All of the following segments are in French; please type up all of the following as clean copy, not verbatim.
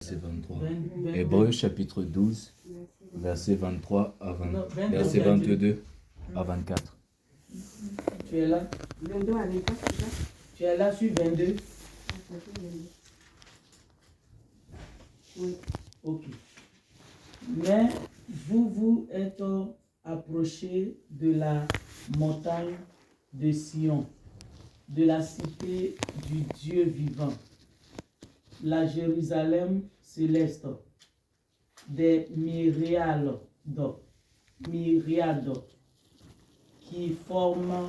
verset 23. Hébreux chapitre 12, verset 23 à 20, verset 22 à 24. Tu es là? 22 à 24, c'est ça? Tu es là sur 22? Oui. Ok. Mais vous vous êtes approchés de la montagne de Sion, de la cité du Dieu vivant, la Jérusalem céleste, des myriades qui forment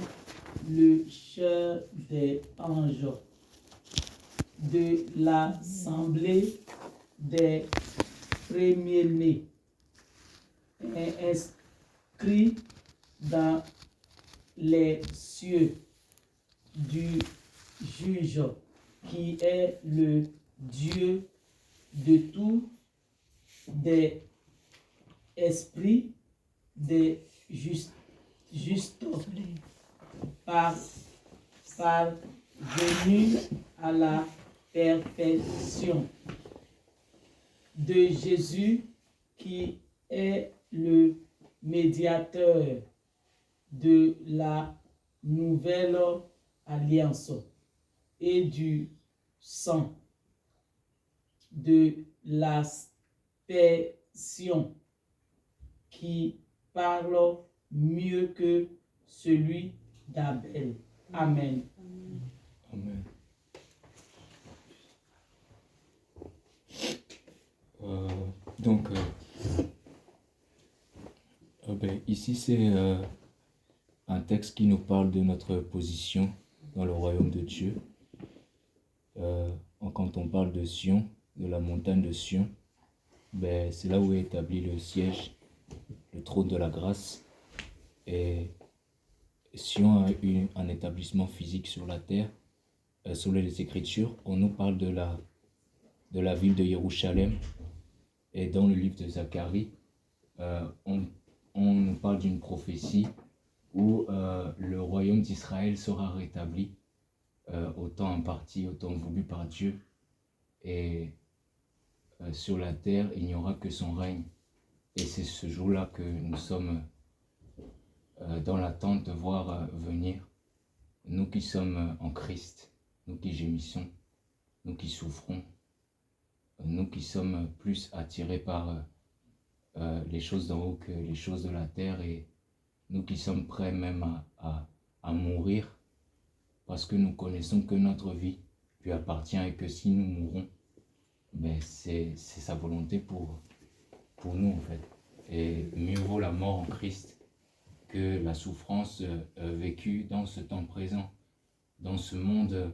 le chœur des anges, de l'assemblée des premiers-nés, inscrits dans les cieux du juge qui est le Dieu de tous, des esprits, des justes parvenus à la perfection de Jésus qui est le médiateur de la nouvelle alliance et du sang de l'aspersion qui parle mieux que celui d'Abel. Amen. Amen. Ici c'est un texte qui nous parle de notre position dans le royaume de Dieu. Quand on parle de Sion, de la montagne de Sion, c'est là où est établi le siège, le trône de la grâce. Et Sion a eu un établissement physique sur la terre. Sur les Écritures, on nous parle de la ville de Jérusalem. Et dans le livre de Zacharie, on nous parle d'une prophétie où le royaume d'Israël sera rétabli au temps imparti, au temps voulu par Dieu. Et sur la terre, il n'y aura que son règne. Et c'est ce jour-là que nous sommes dans l'attente de voir venir. Nous qui sommes en Christ, nous qui gémissons, nous qui souffrons, nous qui sommes plus attirés par les choses d'en haut que les choses de la terre, et nous qui sommes prêts même à mourir parce que nous connaissons que notre vie lui appartient et que si nous mourons, c'est sa volonté pour nous en fait. Et mieux vaut la mort en Christ que la souffrance vécue dans ce temps présent, dans ce monde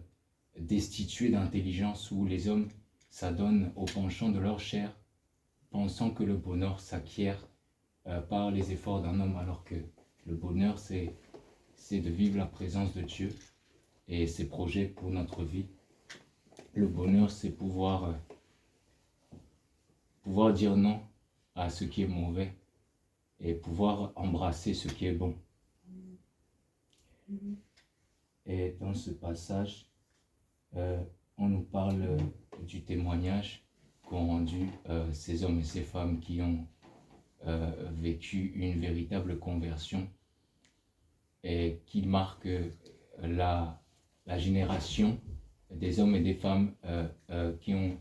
destitué d'intelligence où les hommes s'adonnent au penchant de leur chair, pensant que le bonheur s'acquiert par les efforts d'un homme, alors que le bonheur c'est de vivre la présence de Dieu et ses projets pour notre vie. Le bonheur c'est pouvoir dire non à ce qui est mauvais et pouvoir embrasser ce qui est bon. Et dans ce passage, on nous parle du témoignage qu'ont rendu ces hommes et ces femmes qui ont vécu une véritable conversion et qui marquent la génération des hommes et des femmes qui ont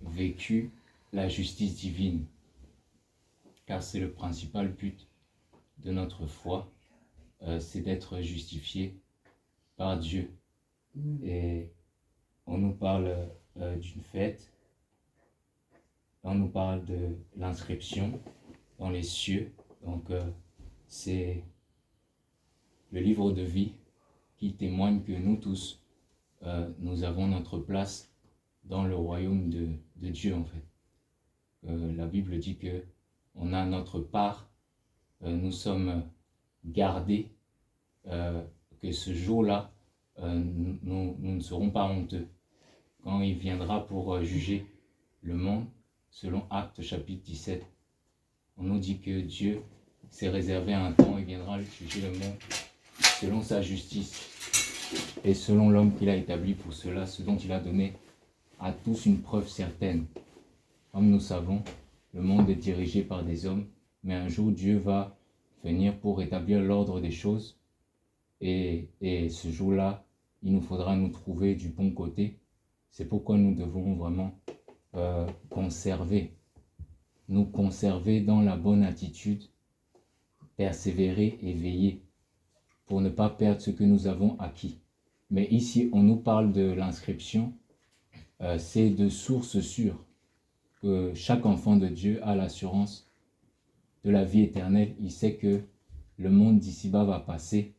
vécu la justice divine. Car c'est le principal but de notre foi, c'est d'être justifié par Dieu. Et on nous parle d'une fête, on nous parle de l'inscription dans les cieux. Donc c'est le livre de vie qui témoigne que nous tous, nous avons notre place dans le royaume de Dieu en fait. La Bible dit que on a notre part, nous sommes gardés, que ce jour-là, nous ne serons pas honteux. Quand il viendra pour juger le monde, selon Actes chapitre 17, on nous dit que Dieu s'est réservé un temps, il viendra juger le monde selon sa justice et selon l'homme qu'il a établi pour cela, ce dont il a donné à tous une preuve certaine. Comme nous savons, le monde est dirigé par des hommes, mais un jour Dieu va venir pour établir l'ordre des choses. Et ce jour-là, il nous faudra nous trouver du bon côté. C'est pourquoi nous devons vraiment nous conserver dans la bonne attitude, persévérer et veiller pour ne pas perdre ce que nous avons acquis. Mais ici, on nous parle de l'inscription, c'est de source sûre que chaque enfant de Dieu a l'assurance de la vie éternelle. Il sait que le monde d'ici-bas va passer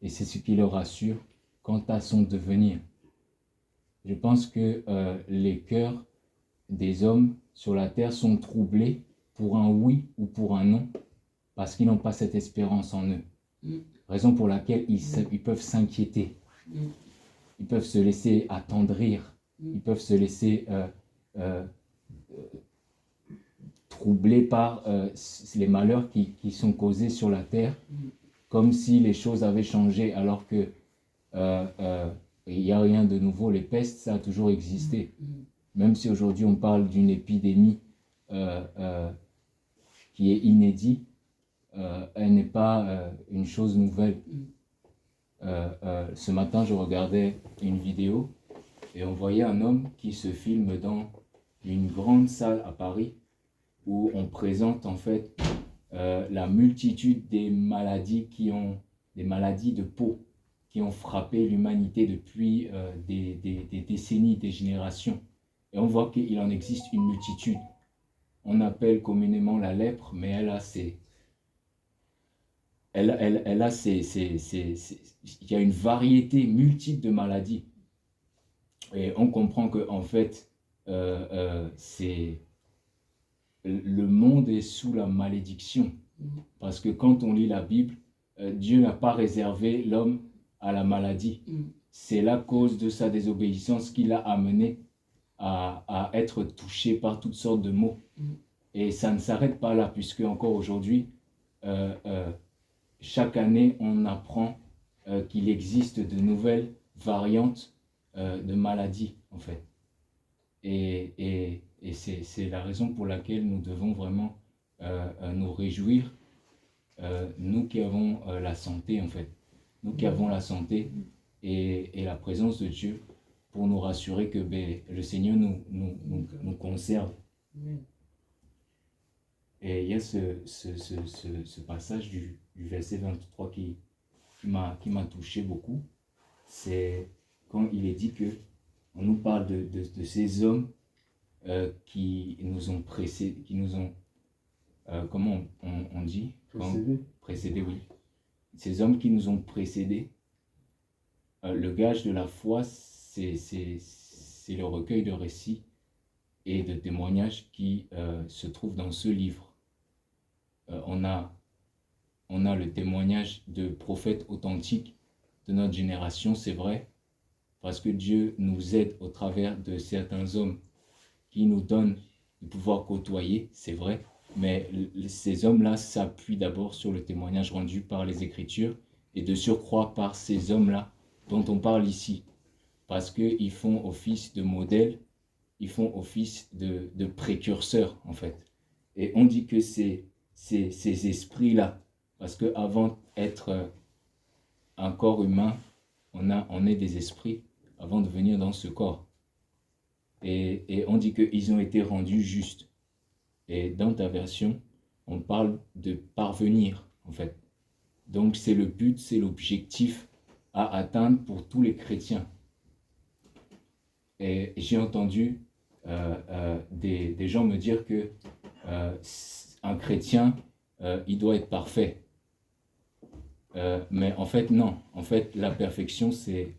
et c'est ce qui le rassure quant à son devenir. Je pense que les cœurs des hommes sur la terre sont troublés pour un oui ou pour un non parce qu'ils n'ont pas cette espérance en eux. Raison pour laquelle ils peuvent s'inquiéter. Ils peuvent se laisser attendrir. Ils peuvent se laisser troubler par les malheurs qui sont causés sur la terre, comme si les choses avaient changé, alors que il n'y a rien de nouveau. Les pestes, ça a toujours existé. Même si aujourd'hui on parle d'une épidémie qui est inédite, elle n'est pas une chose nouvelle. Ce matin, je regardais une vidéo et on voyait un homme qui se filme dans une grande salle à Paris où on présente en fait la multitude des maladies des maladies de peau qui ont frappé l'humanité depuis des décennies, des générations. Et on voit qu'il en existe une multitude. On appelle communément la lèpre, mais il y a une variété multiple de maladies. Et on comprend que en fait, le monde est sous la malédiction. Parce que quand on lit la Bible, Dieu n'a pas réservé l'homme à la maladie. C'est la cause de sa désobéissance qui l'a amené à être touché par toutes sortes de maux. Et ça ne s'arrête pas là, puisque encore aujourd'hui, chaque année, on apprend qu'il existe de nouvelles variantes de maladies, en fait. Et c'est la raison pour laquelle nous devons vraiment nous réjouir, nous qui avons la santé, en fait. Nous qui avons la santé et la présence de Dieu pour nous rassurer que le Seigneur nous conserve. Et il y a ce passage du verset 23 qui m'a touché beaucoup. C'est quand il est dit que on nous parle de ces hommes qui nous ont précédés, comment on dit précédés, oui. Ces hommes qui nous ont précédés, le gage de la foi, c'est le recueil de récits et de témoignages qui se trouvent dans ce livre. On a le témoignage de prophètes authentiques de notre génération, c'est vrai, parce que Dieu nous aide au travers de certains hommes qui nous donnent de pouvoir côtoyer, c'est vrai, mais ces hommes-là s'appuient d'abord sur le témoignage rendu par les Écritures et de surcroît par ces hommes-là dont on parle ici, parce qu'ils font office de modèle, ils font office de précurseurs, en fait. Et on dit que ces esprits-là, parce qu'avant d'être un corps humain, on est des esprits avant de venir dans ce corps. Et on dit qu'ils ont été rendus justes. Et dans ta version, on parle de parvenir, en fait. Donc c'est le but, c'est l'objectif à atteindre pour tous les chrétiens. Et j'ai entendu des gens me dire que un chrétien, il doit être parfait. Mais en fait, non. En fait, la perfection, c'est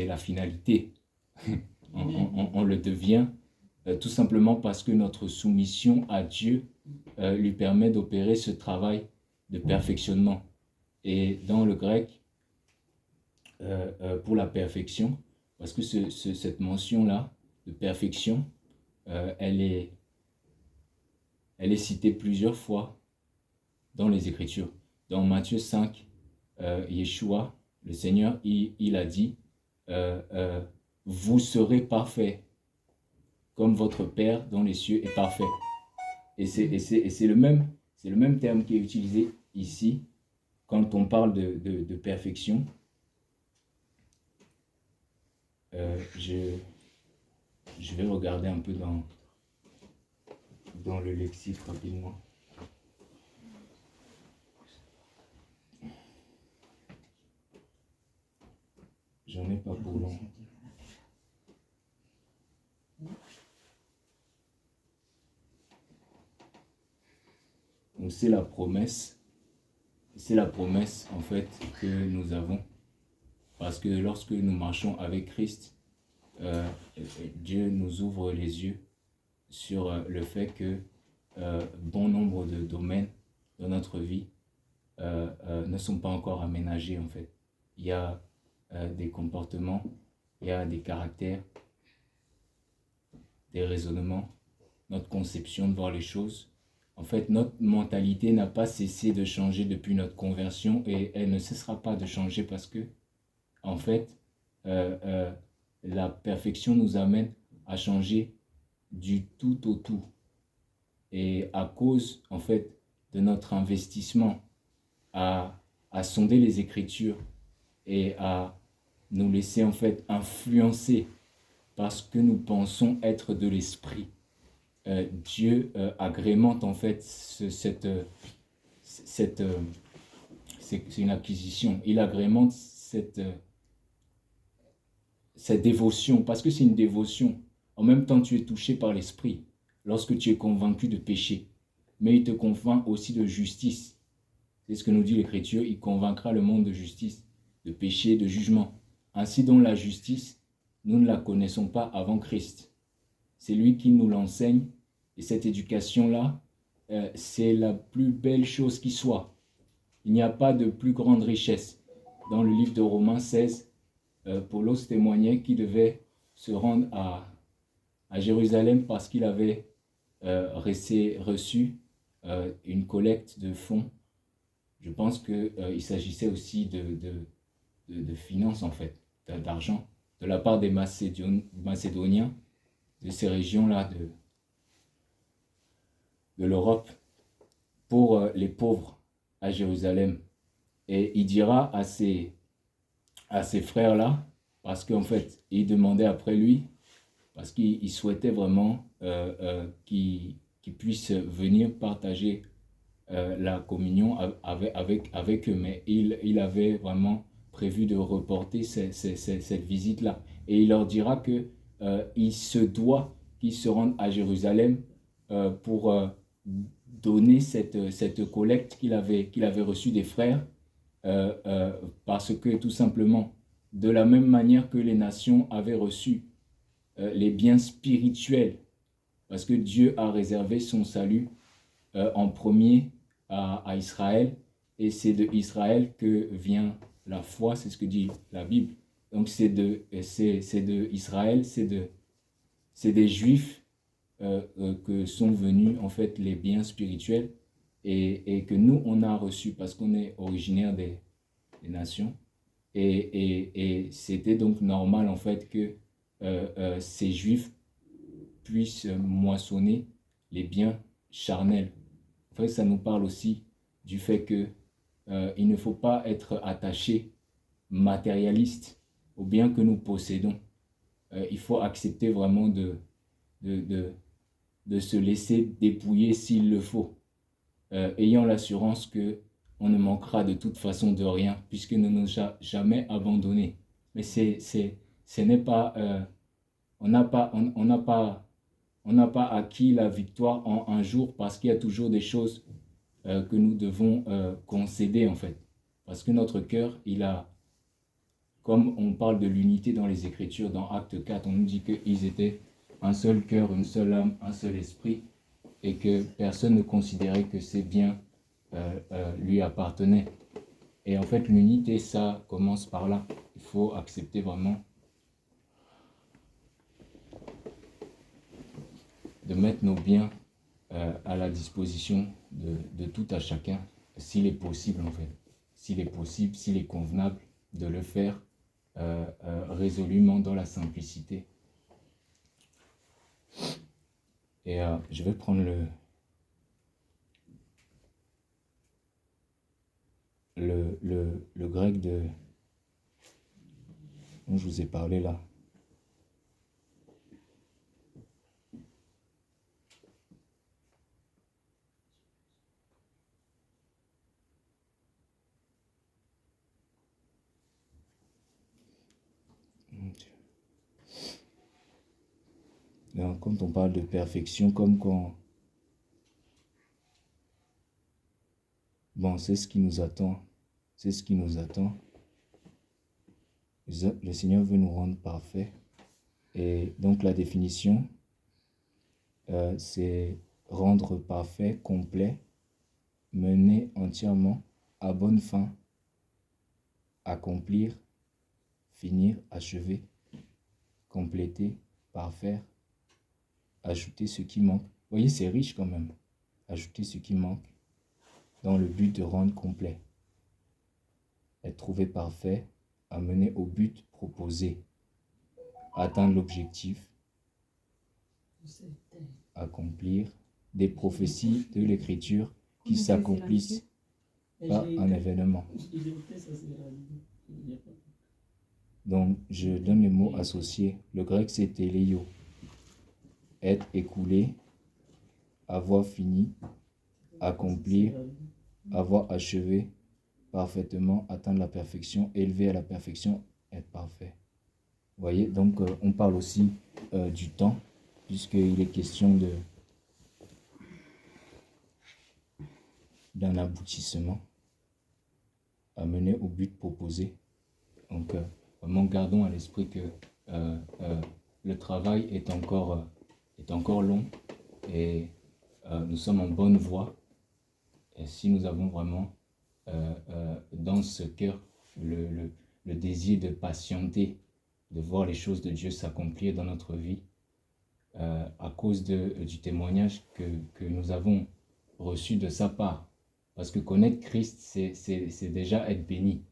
la finalité. On le devient tout simplement parce que notre soumission à Dieu lui permet d'opérer ce travail de perfectionnement. Et dans le grec, pour la perfection, parce que cette mention-là de perfection, elle est citée plusieurs fois dans les Écritures. Dans Matthieu 5, Yeshua, le Seigneur, il a dit vous serez parfaits comme votre Père dans les cieux est parfait. Et c'est le même terme qui est utilisé ici quand on parle de perfection. Je vais regarder un peu dans le lexique rapidement. J'en ai pas pour long. Donc c'est la promesse en fait que nous avons. Parce que lorsque nous marchons avec Christ, Dieu nous ouvre les yeux sur le fait que bon nombre de domaines dans notre vie ne sont pas encore aménagés en fait. Il y a des comportements, il y a des caractères, des raisonnements, notre conception de voir les choses. En fait, notre mentalité n'a pas cessé de changer depuis notre conversion et elle ne cessera pas de changer parce que, en fait, la perfection nous amène à changer du tout au tout. Et à cause, en fait, de notre investissement à sonder les Écritures et à nous laisser, en fait, influencer parce que nous pensons être de l'esprit. Dieu agrémente en fait c'est une acquisition. Il agrémente cette dévotion parce que c'est une dévotion. En même temps, tu es touché par l'esprit lorsque tu es convaincu de péché. Mais il te convainc aussi de justice. C'est ce que nous dit l'Écriture. Il convaincra le monde de justice, de péché, de jugement. Ainsi donc la justice, nous ne la connaissons pas avant Christ. C'est lui qui nous l'enseigne. Et cette éducation-là, c'est la plus belle chose qui soit. Il n'y a pas de plus grande richesse. Dans le livre de Romains 16, Paulos témoignait qu'il devait se rendre à Jérusalem parce qu'il avait reçu une collecte de fonds. Je pense qu'il s'agissait aussi de finances, en fait, d'argent, de la part des Macédoniens, de ces régions-là de l'Europe, pour les pauvres à Jérusalem. Et il dira à ces frères-là, parce qu'en fait, ils demandaient après lui, parce qu'ils souhaitaient vraiment qu'ils puissent venir partager la communion avec eux. Mais il avait vraiment prévu de reporter cette visite-là. Et il leur dira qu'il se doit qu'ils se rendent à Jérusalem pour donner cette collecte qu'il avait reçue des frères, parce que tout simplement, de la même manière que les nations avaient reçu les biens spirituels, parce que Dieu a réservé son salut en premier à Israël, et c'est de Israël que vient la foi, c'est ce que dit la Bible. Donc c'est de Israël, c'est des Juifs que sont venus en fait les biens spirituels et que nous on a reçus parce qu'on est originaire des nations et c'était donc normal en fait que ces Juifs puissent moissonner les biens charnels. En fait, ça nous parle aussi du fait que il ne faut pas être attaché matérialiste aux biens que nous possédons. Il faut accepter vraiment de se laisser dépouiller s'il le faut, ayant l'assurance que on ne manquera de toute façon de rien, puisque nous ne nous a jamais abandonnés. Mais ce n'est pas, on n'a pas acquis la victoire en un jour, parce qu'il y a toujours des choses que nous devons concéder en fait. Parce que notre cœur, il a, comme on parle de l'unité dans les Écritures, dans Acte 4, on nous dit qu'ils étaient un seul cœur, une seule âme, un seul esprit, et que personne ne considérait que ces biens lui appartenaient. Et en fait, l'unité, ça commence par là. Il faut accepter vraiment de mettre nos biens à la disposition de tout à chacun, s'il est possible en fait. S'il est possible, s'il est convenable de le faire résolument dans la simplicité. Et je vais prendre le grec dont je vous ai parlé là. Donc, quand on parle de perfection, comme quand... Bon, c'est ce qui nous attend. C'est ce qui nous attend. Le Seigneur veut nous rendre parfaits. Et donc, la définition, c'est rendre parfait, complet, mener entièrement, à bonne fin, accomplir, finir, achever, compléter, parfaire, ajouter ce qui manque. Vous voyez, c'est riche quand même. Ajouter ce qui manque dans le but de rendre complet. Être trouvé parfait, amener au but proposé. Atteindre l'objectif. Accomplir des prophéties de l'écriture qui s'accomplissent par un événement. Donc, je donne les mots associés. Le grec, c'est téléio. Être écoulé, avoir fini, accomplir, avoir achevé parfaitement, atteindre la perfection, élever à la perfection, être parfait. Vous voyez, donc on parle aussi du temps, puisqu'il est question d'un aboutissement à mener au but proposé. Donc, vraiment, gardons à l'esprit que le travail est encore long et nous sommes en bonne voie. Et si nous avons vraiment dans ce cœur le désir de patienter, de voir les choses de Dieu s'accomplir dans notre vie, à cause du témoignage que nous avons reçu de sa part. Parce que connaître Christ, c'est déjà être béni.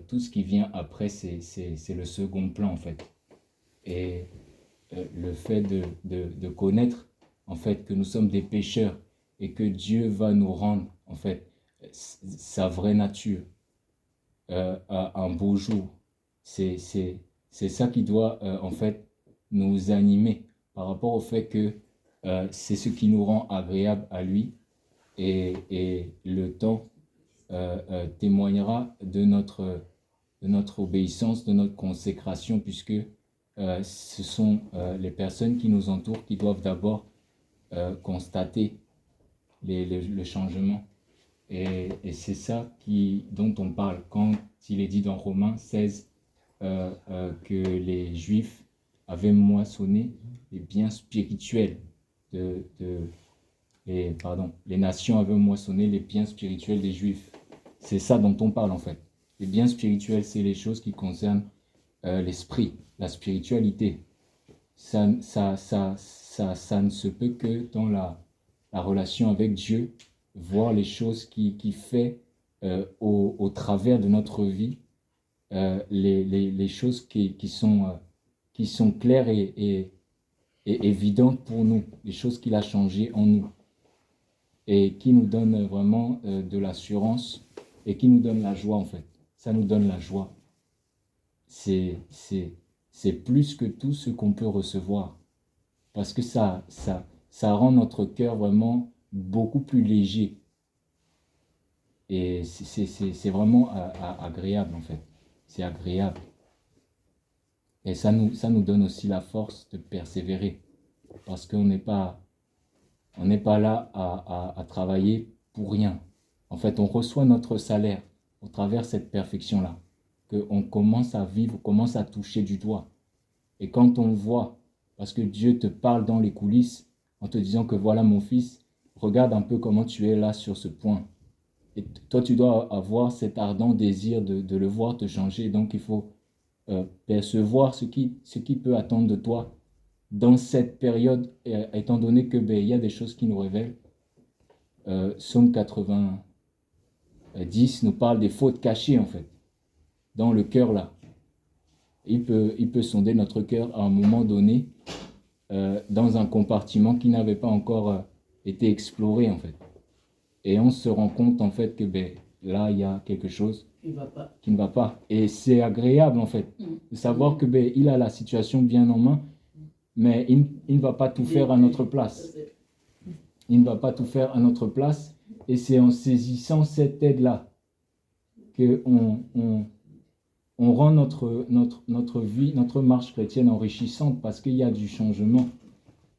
Tout ce qui vient après, c'est le second plan, en fait. Et le fait de connaître, en fait, que nous sommes des pécheurs et que Dieu va nous rendre, en fait, sa vraie nature un beau jour. C'est ça qui doit, en fait, nous animer par rapport au fait que c'est ce qui nous rend agréable à lui et le temps témoignera de notre obéissance, de notre consécration, puisque ce sont les personnes qui nous entourent qui doivent d'abord constater le changement. Et c'est ça dont on parle quand il est dit dans Romains 16 que les Juifs avaient moissonné les biens spirituels les nations avaient moissonné les biens spirituels des Juifs. C'est ça dont on parle en fait. Les biens spirituels, c'est les choses qui concernent l'esprit, la spiritualité. Ça ne se peut que dans la relation avec Dieu, voir les choses qui fait au travers de notre vie, les choses qui sont claires et évidentes pour nous, les choses qu'il a changées en nous et qui nous donnent vraiment de l'assurance et qui nous donnent la joie en fait. Ça nous donne la joie. C'est plus que tout ce qu'on peut recevoir parce que ça rend notre cœur vraiment beaucoup plus léger. Et c'est vraiment agréable en fait. C'est agréable. Et ça nous donne aussi la force de persévérer. Parce qu'on n'est pas là à travailler pour rien. En fait, on reçoit notre salaire au travers de cette perfection-là. Qu'on commence à vivre, commence à toucher du doigt. Et quand on voit, parce que Dieu te parle dans les coulisses, en te disant que voilà mon fils, regarde un peu comment tu es là sur ce point. Et toi, tu dois avoir cet ardent désir de le voir te changer. Donc, il faut percevoir ce qui peut attendre de toi dans cette période, étant donné que il y a des choses qui nous révèlent. Psaume 90 nous parle des fautes cachées, en fait, dans le cœur, là. Il peut sonder notre cœur à un moment donné dans un compartiment qui n'avait pas encore été exploré en fait. Et on se rend compte en fait que là, il y a quelque chose qui ne va pas. Et c'est agréable en fait de savoir que il a la situation bien en main, mais il ne va pas tout faire à notre place. Il ne va pas tout faire à notre place. Et c'est en saisissant cette aide-là qu'on rend notre vie, notre marche chrétienne enrichissante parce qu'il y a du changement.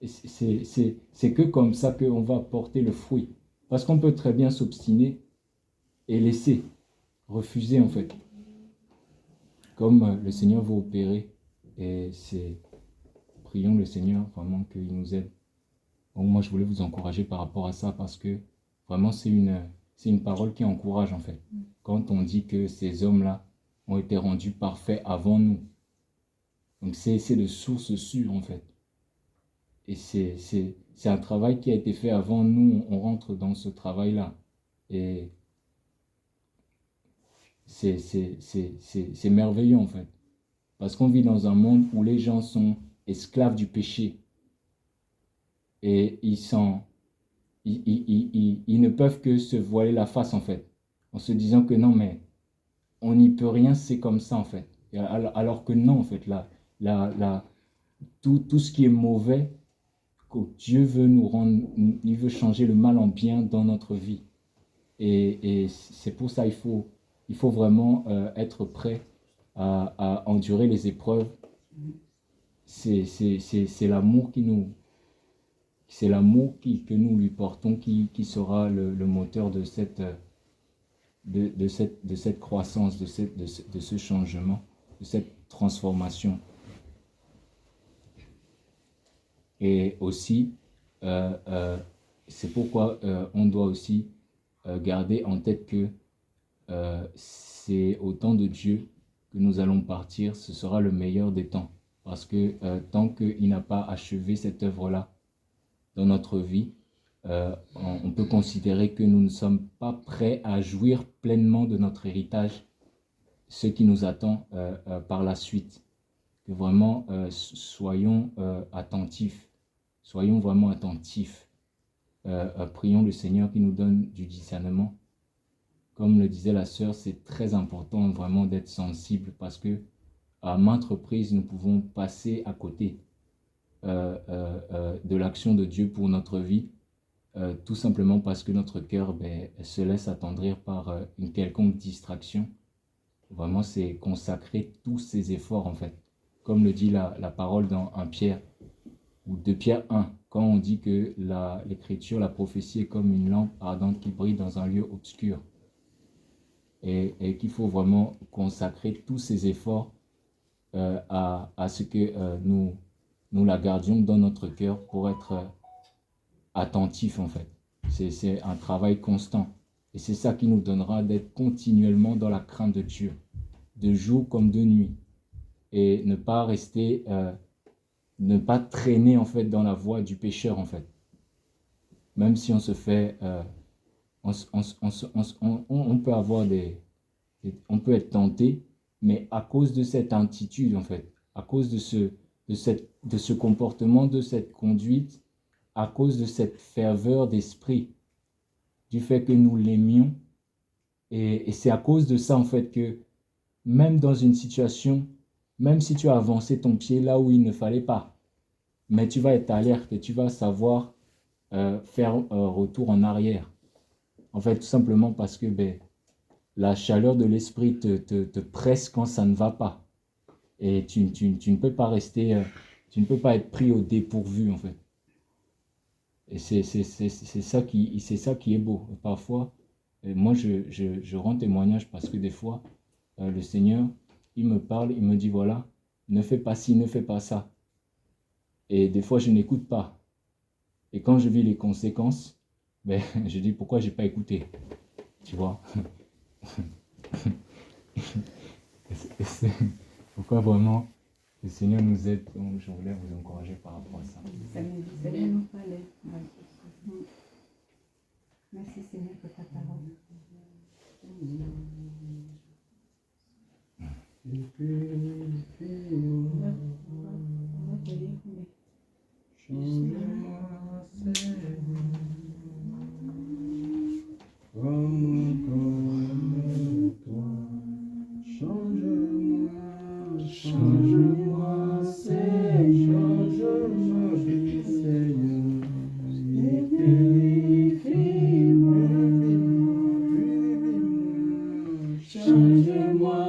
Et c'est que comme ça qu'on va porter le fruit. Parce qu'on peut très bien s'obstiner et laisser, refuser en fait. Comme le Seigneur veut opérer. Et prions le Seigneur vraiment qu'il nous aide. Donc moi je voulais vous encourager par rapport à ça parce que vraiment c'est une parole qui encourage en fait. Quand on dit que ces hommes-là ont été rendus parfaits avant nous. Donc c'est de source sûre en fait. Et c'est un travail qui a été fait avant nous, on rentre dans ce travail-là. Et c'est merveilleux en fait. Parce qu'on vit dans un monde où les gens sont esclaves du péché. Et ils ne peuvent que se voiler la face en fait. En se disant que non mais on n'y peut rien, c'est comme ça en fait. Alors que non en fait, tout ce qui est mauvais, que Dieu veut nous rendre, il veut changer le mal en bien dans notre vie. Et c'est pour ça il faut vraiment être prêt à endurer les épreuves. C'est l'amour que nous lui portons qui sera le moteur de cette croissance, de ce changement, de cette transformation. Et aussi, c'est pourquoi on doit aussi garder en tête que c'est au temps de Dieu que nous allons partir, ce sera le meilleur des temps. Parce que tant qu'il n'a pas achevé cette œuvre-là dans notre vie, on peut considérer que nous ne sommes pas prêts à jouir pleinement de notre héritage, ce qui nous attend par la suite. Que vraiment, soyons attentifs. Soyons vraiment attentifs. Prions le Seigneur qui nous donne du discernement. Comme le disait la sœur, c'est très important vraiment d'être sensible parce que à maintes reprises, nous pouvons passer à côté de l'action de Dieu pour notre vie, tout simplement parce que notre cœur se laisse attendrir par une quelconque distraction. Vraiment, c'est consacrer tous ses efforts en fait. Comme le dit la parole dans 1 Pierre ou 2 Pierre 1, quand on dit que l'écriture, la prophétie est comme une lampe ardente qui brille dans un lieu obscur. Et qu'il faut vraiment consacrer tous ses efforts à ce que nous la gardions dans notre cœur pour être attentifs en fait. C'est un travail constant. Et c'est ça qui nous donnera d'être continuellement dans la crainte de Dieu, de jour comme de nuit. Et ne pas rester, ne pas traîner en fait dans la voie du pécheur en fait. Même si on se fait, on peut avoir on peut être tenté, mais à cause de cette attitude en fait, à cause de ce comportement, de cette conduite, à cause de cette ferveur d'esprit, du fait que nous l'aimions, et c'est à cause de ça en fait que même dans une situation, même si tu as avancé ton pied là où il ne fallait pas, mais tu vas être alerte et tu vas savoir faire retour en arrière. En fait, tout simplement parce que la chaleur de l'esprit te presse quand ça ne va pas. Et tu ne peux pas rester, tu ne peux pas être pris au dépourvu en fait. Et c'est ça qui est beau. Et parfois, moi je rends témoignage parce que des fois, le Seigneur, il me parle, il me dit voilà, ne fais pas ci, ne fais pas ça. Et des fois, je n'écoute pas. Et quand je vis les conséquences, je dis pourquoi j'ai pas écouté. Tu vois. C'est pourquoi vraiment le Seigneur nous aide. Donc je voulais vous encourager par rapport à ça. Seigneur nous parlait. Merci Seigneur pour ta parole. Change-moi,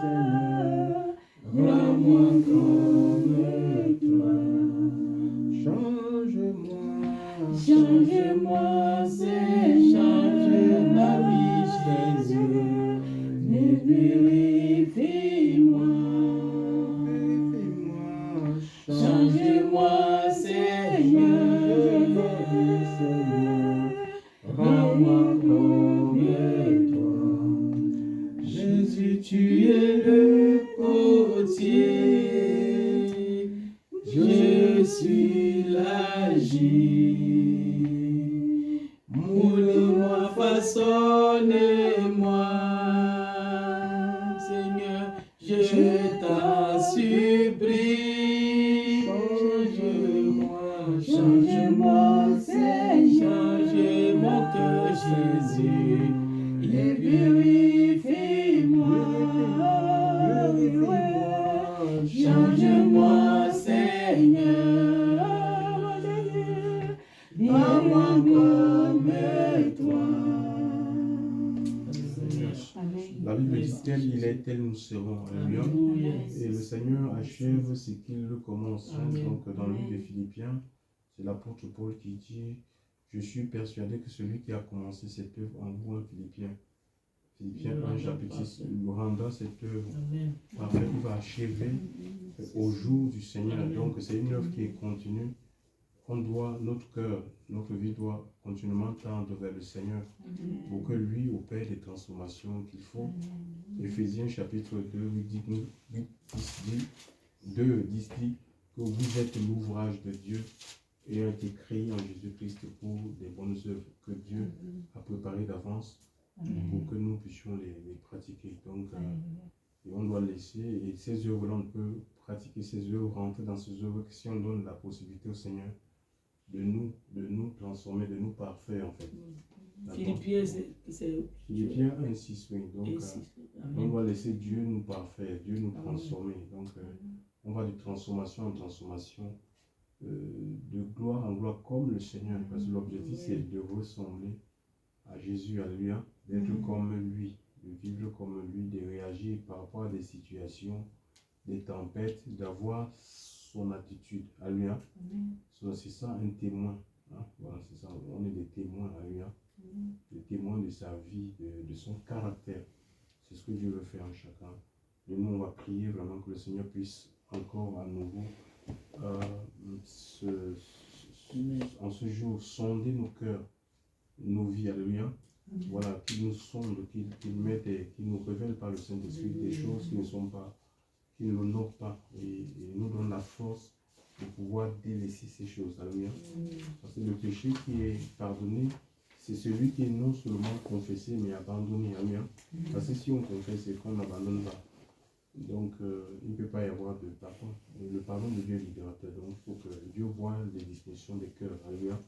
Seigneur. Rends-moi comme toi. Change-moi, Seigneur. Change ma vie, Jésus. Et purifie-moi. Change-moi, Seigneur. Rends-moi comme toi. Jésus, tu es le potier. Je suis l'agir. Moule-moi, façonne-moi. Seigneur, je t'en supplie. Change-moi, Seigneur. Change mon cœur, Jésus. Et purifie-moi. Change-moi, Seigneur. Rends-moi comme toi. Amen. La Bible dit tel il est, tel nous serons. Alléluia. Alléluia. Et le Seigneur achève ce qu'il commence. Amen. Donc dans le livre de Philippiens, c'est l'apôtre Paul qui dit: je suis persuadé que celui qui a commencé cette œuvre en vous, en Philippiens 1 chapitre 6, nous rendra cette œuvre Amen. parfaite, il va achever au jour du Seigneur. Donc c'est une œuvre qui est continue. On doit, notre cœur, notre vie doit continuellement tendre vers le Seigneur pour que lui opère les transformations qu'il faut. Éphésiens chapitre 2, 8 dit que vous êtes l'ouvrage de Dieu et a été créé en Jésus-Christ pour des bonnes œuvres que Dieu a préparées d'avance pour que nous puissions les pratiquer. Donc, et on doit laisser, et ces œuvres-là, on peut pratiquer ces œuvres, rentrer dans ces œuvres si on donne la possibilité au Seigneur de nous transformer, de nous parfaire en fait. Philippiens, c'est Philippiens 1, 6, oui. Donc, on Amen. doit laisser Dieu nous parfaire, Dieu nous transformer. Donc, on va de transformation en transformation, de gloire en gloire comme le Seigneur. Parce que l'objectif, c'est de ressembler à Jésus, alléluia, d'être comme lui, de vivre comme lui, de réagir par rapport à des situations, des tempêtes, d'avoir son attitude, alléluia. C'est ça un témoin. Hein? Voilà, c'est ça. On est des témoins, alléluia. Des témoins de sa vie, de son caractère. C'est ce que Dieu veut faire en chacun. Et nous, on va prier vraiment que le Seigneur puisse encore à nouveau, en ce jour, sonder nos cœurs, nos vies, alléluia. Voilà, qu'il nous sonde, qu'il nous révèle par le Saint-Esprit des choses qui ne sont pas, qui ne l'honorent pas, et nous donne la force de pouvoir délaisser ces choses, alléluia. Parce que le péché qui est pardonné, c'est celui qui est non seulement confessé, mais abandonné, alléluia. Parce que si on confesse et qu'on n'abandonne pas, donc il ne peut pas y avoir de pardon. Le pardon de Dieu est libérateur, donc il faut que Dieu voie les dispositions des cœurs, alléluia.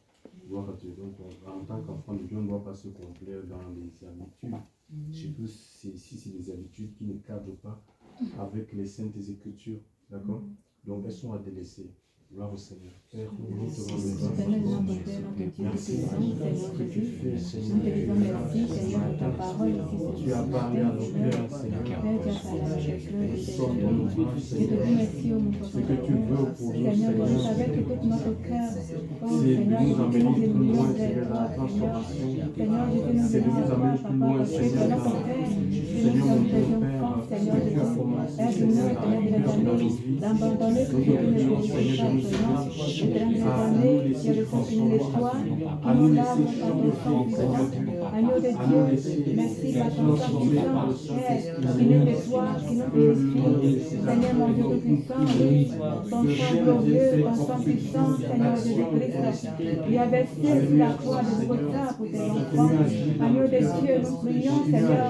Gloire à Dieu. Donc, en tant qu'enfant de Dieu, on ne doit pas se complaire dans les habitudes, surtout si c'est des habitudes qui ne cadrent pas avec les saintes écritures, d'accord? Donc, elles sont à délaisser. Gloire au Seigneur. Père, nous te rendons merci pour ce que tu fais, Seigneur. Tu as parlé à nos cœurs, Seigneur. Nous sommes dans nos bras, Seigneur. Ce que tu veux pour nous, Seigneur, c'est de nous amener plus loin, Seigneur, dans la transformation. C'est de nous amener plus loin, Seigneur, dans Seigneur, mon Père, ce que tu as commencé, Seigneur, dans nos vies. Nous te prions, Seigneur, de nous qui a le sang qui nous nettoie, qui nous lave par ton sang puissant. Agneau de Dieu, merci par ton sang puissant, qui nous nettoie, qui nous purifie. Seigneur mon Dieu tout-puissant, ton sang glorieux, ton sang puissant, Seigneur Jésus-Christ, qui a versé sur la croix de Golgotha pour tes enfants. Agneau de Dieu, nous prions, Seigneur,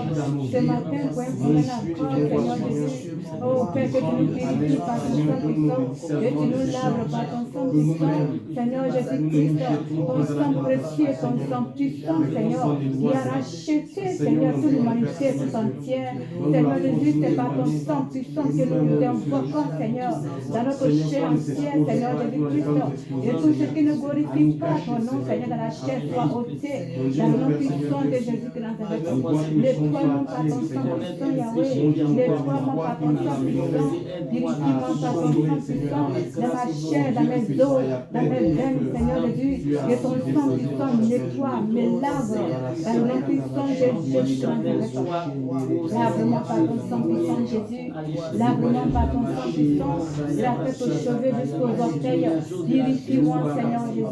ce matin pour un prochain accord, Seigneur Jésus. Oh Père, que tu nous purifies par ton sang puissant, que tu nous laves par ton sang puissant, Seigneur Jésus-Christ, ton sang précieux, ton sang puissant, Seigneur, qui a racheté, Seigneur, toute l'humanité tout entière. Seigneur Jésus, c'est par ton sang puissant que nous t'invoquons, Seigneur, dans notre chair entière, Seigneur Jésus-Christ, et tout ce qui ne glorifie pas ton nom, Seigneur, dans la chair soit ôté, dans le nom puissant de Jésus-Christ Nazareth. Nettoie-moi par ton sang puissant, Yahweh, nettoie-moi par ton sang puissant, purifie-moi par ton sang puissant, dans ma chair, dans mes os, dans mes veines, Seigneur Jésus, que ton sang puissant nettoie, me lave, dans le nom puissant de Jésus Nazareth. Lave-moi par ton sang puissant, Jésus, lave-moi par ton sang puissant, de la tête aux cheveux jusqu'aux orteils, purifie-moi, Seigneur Jésus,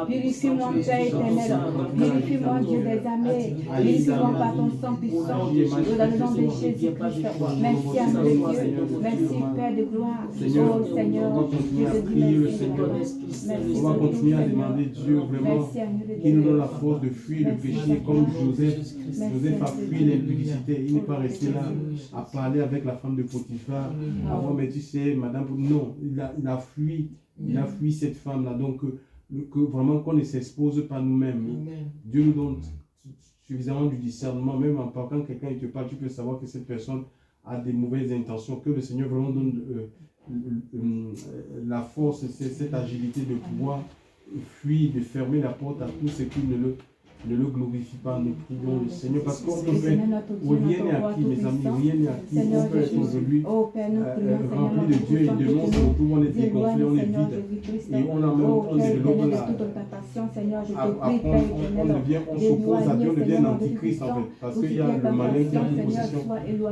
purifie-moi, Père éternel, purifie-moi, Dieu des armées, purifie-moi par ton sang puissant, dans le nom de Jésus-Christ. Merci à nous, Dieu, merci, Père de gloire, oh Seigneur, je te dis merci. On va continuer à demander Dieu vraiment qu'il nous donne la force de fuir le péché comme Joseph. Joseph a fui l'impudicité. Il n'est pas resté là à parler avec la femme de Potiphar. Avant, mais tu sais, madame, non, il a fui cette femme-là. Donc, que vraiment qu'on ne s'expose pas nous-mêmes. Dieu nous donne suffisamment du discernement. Même en parlant, quelqu'un il te parle, tu peux savoir que cette personne a des mauvaises intentions. Que le Seigneur vraiment donne la force, cette agilité de pouvoir fuir, de fermer la porte à tout ce qui ne le glorifie pas. Nous prions le Seigneur parce qu'on peut rien n'est acquis, mes amis, rien n'est acquis. On peut être aujourd'hui rempli de Dieu et de l'on se retrouve, on est dégonflé, on est vide et on a même on développe on s'oppose à Dieu, on devient l'antichrist en fait parce qu'il y a le malin qui a pris possession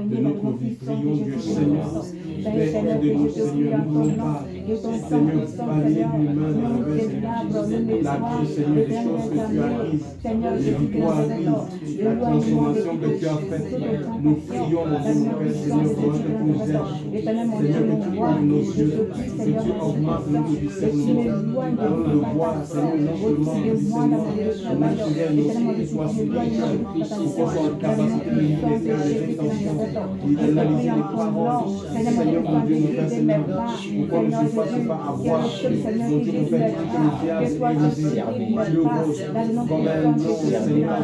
de notre vie. Prions Dieu, Seigneur, Père de nous, Seigneur, nous voulons pas, Seigneur, balayer d'une main de revers, Seigneur, la vie, Seigneur, des choses que tu as acquises. Les victoires arrivent, la transformation que tu as faite. Nous prions, mon Dieu, mon Père, Seigneur, pour que tu nous aides. Seigneur, que tu ouvres nos yeux, que tu augmentes notre discernement. Allons le voir, Seigneur, non seulement au naturel, mais aussi qu'il soit spirituel, pour qu'on soit en capacité de détecter les intentions et d'analyser les paroles. Seigneur, mon Dieu, mon Père, Seigneur, pour qu'on ne se fasse pas avoir, mon Dieu, mon Père, que le théâtre est le rose, comme un nom, Seigneur,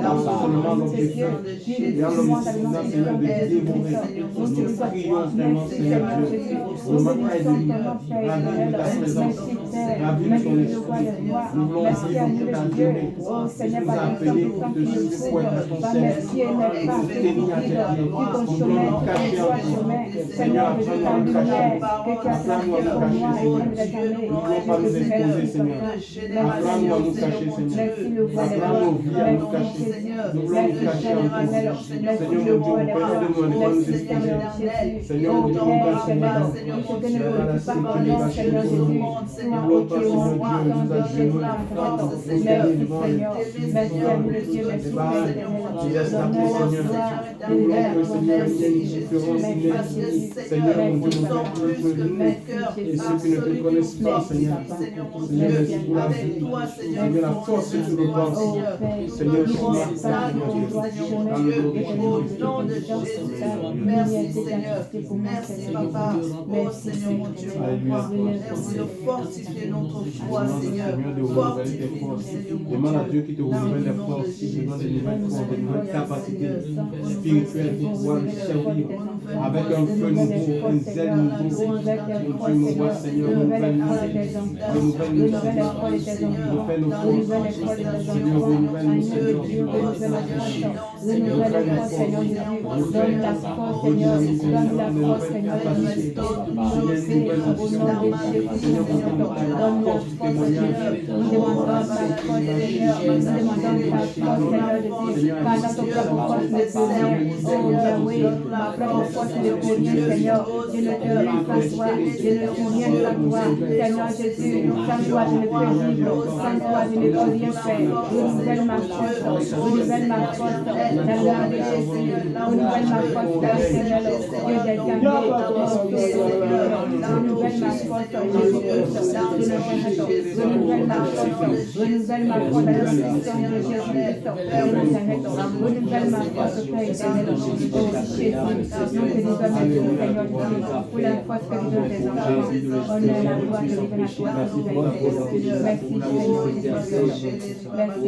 dans seulement nos péchés, et en l'obstinat, Seigneur, de dévorer. Nous prions vraiment, Seigneur Dieu, vraiment aide-nous, ravive ta présence, ravive ton esprit. Nous voulons vivre ta journée, nous appeler pour te suivre, pour être à ton service, pour te tenir à tes pieds. Nous voulons nous cacher en toi. Seigneur, apprends-nous à nous cacher, apprends-nous à nous cacher, Seigneur. Nous ne voulons pas nous exposer, Seigneur. Apprends-nous à nous cacher, Seigneur. Apprends nos vies à nous cacher. Nous voulons nous cacher en toi. Seigneur, mon Dieu, mon Père, aide-nous à ne pas nous exposer. Seigneur, mon Dieu, mon Père, Seigneur, à la sainteté de la chair de Dieu. Nous voulons pas, Seigneur Dieu, nous agenouiller, nous gagner devant les barres, les estampes, Seigneur. Nous voulons que, Seigneur, il y ait une différence nette. Seigneur, mon Dieu, mon Père, entre nous et ceux qui ne te connaissent pas, Seigneur. Seigneur, merci pour la vie. Seigneur, la force que tu nous donnes. Seigneur, je suis au nom de Jésus. Merci Seigneur. Merci Papa. Oh Seigneur mon Dieu, merci de fortifier notre foi, Seigneur. Fortifie-nous, Seigneur. Demande à Dieu qui te renouvelle les forces, qui te donne des nouvelles forces, des nouvelles capacités spirituelles pour pouvoir le servir avec un feu nouveau, un zèle nouveau. Dieu, mon roi, Seigneur, renouvelle-nous, renouvelle-nous, refais nos forces, Seigneur, renouvelle-nous, Seigneur. Renouvelle les forces, Seigneur Jésus. Donne la force, Seigneur. Donne la force, Seigneur Jésus. Au nom de Jésus, donne la force, Seigneur. Nous demandons ta force, Seigneur. Nous demandons ta force, Seigneur Jésus. Pendant ton propre force ne peut rien. Oh Yahweh, ma propre force ne peut rien, Seigneur. Je ne peux rien sans toi. Je ne peux rien sans toi. Seigneur Jésus, sans toi je ne peux vivre. Sans toi je ne peux rien faire. Renouvelle ma force. Renouvelle ma force. Dans le nom de Jésus. Renouvelle ma force dans le Seigneur. Dieu des armées. Renouvelle ma force. Renouvelle ma force. Renouvelle ma force dans la puissance de Jésus-Christ. Renouvelle ma force, Père éternel. Oh Jésus, nous te disons merci, Seigneur Dieu, pour la force que tu donnes tes enfants. Honneur la gloire de revienne à toi, merci Seigneur Jésus. Merci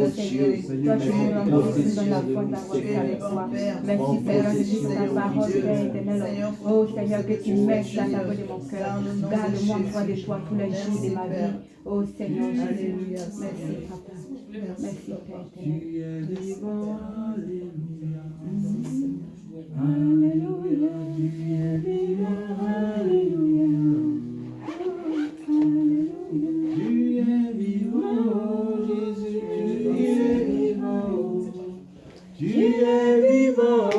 Seigneur. Toi tu nous remplis, tu nous donnes la force d'avancer avec toi. Merci Seigneur Jésus pour ta parole, Père éternel. Oh Seigneur, que tu mettes la saveur de mon cœur. Garde-moi près de toi tous les jours de ma vie. Oh Seigneur Jésus. Merci Papa. Merci Père éternel. Alléluia, tu es vivant, alléluia. Tu es vivant, Jésus, tu es vivant. Tu es vivant,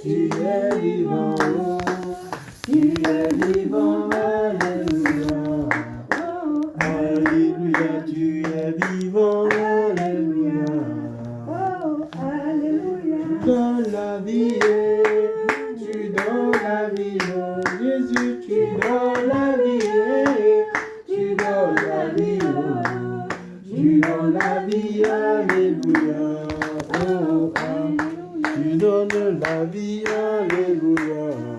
tu es vivant. Tu es vivant, alléluia. Alléluia, tu es vivant, alléluia. Dans la vie, tu donnes la vie, oh Jésus, tu donnes la vie, tu donnes la vie, oh, tu donnes la vie, alléluia, oh, tu donnes la vie, alléluia.